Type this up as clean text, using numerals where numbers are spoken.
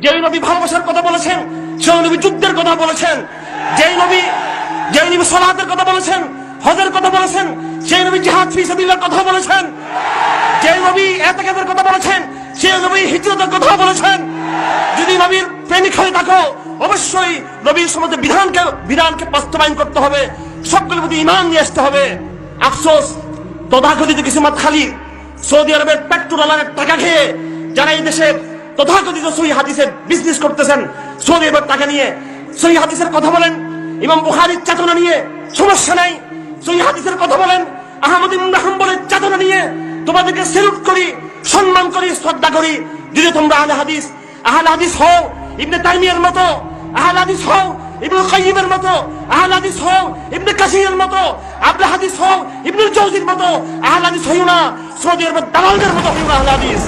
যে নবী ভালোবাসার কথা বলেছেন, সেই নবী যুদ্ধের কথা বলেছেন। যে নবী সালাতের কথা বলেছেন, হজের কথা বলেছেন, সেই নবী জিহাদ ফি সাবিলিল্লাহর কথা বলেছেন। যে নবী ইতিকাফের কথা বলেছেন, সেই নবী হিজরতের কথা বলেছেন। যদি নবীর প্রেমিক হয়ে থাকো, অবশ্যই নবীর সমাজে বিধানকে বাস্তবায়ন করতে হবে, সকলের প্রতি ঈমান নিয়ে আসতে হবে। আফসোস, তথাকথিত কিছু মাতখালি সৌদি আরবের পেট্রোলারের টাকা খেয়ে যারা এই দেশে তথাকথিত সহিহ হাদিসের বিজনেস করতেছেন, সৌদি আরবের টাকা নিয়ে সহিহ হাদিসের কথা বলেন, ইমাম বুখারীর চেতনা নিয়ে সমস্যা নাই, সহিহ হাদিসের কথা বলেন, আহমদ ইবনে হাম্বলের চেতনা নিয়ে তোমাদেরকে সেলুট করি, সম্মান করি, শ্রদ্ধা করি। যদি তোমরা আহলে হাদিস হও, ইবনে তাইমিয়ার মতো, আহলে হাদিস হও ইবনে কাইয়িমের মতো, আহলে হাদিস হও ইবনে কাসিরের মতো, আহলে হাদিস হও ইবনুল জাওজির মতো, আহলে হাদিস হইও না সৌদি আরবের দালালদের মতো হইও না আহলে হাদিস।